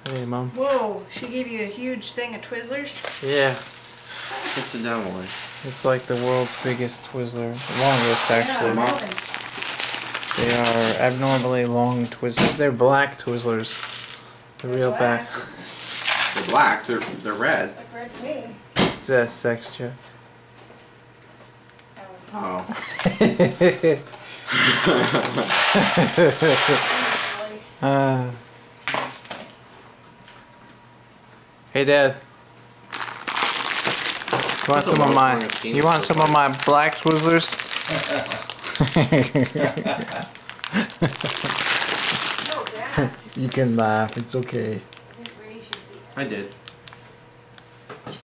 Hey, Mom. Whoa, she gave you a huge thing of Twizzlers? Yeah. It's a down one. It's like the world's biggest Twizzler. Longest, actually. Yeah, They are abnormally long Twizzlers. They're black Twizzlers. The real black. They're black. They're red. like red tea. It's a sex joke. Oh. Hey, Dad. You want some of my? You want some of my black Twizzlers? Oh, Dad. You can laugh. It's okay. I think Ray should be. I did.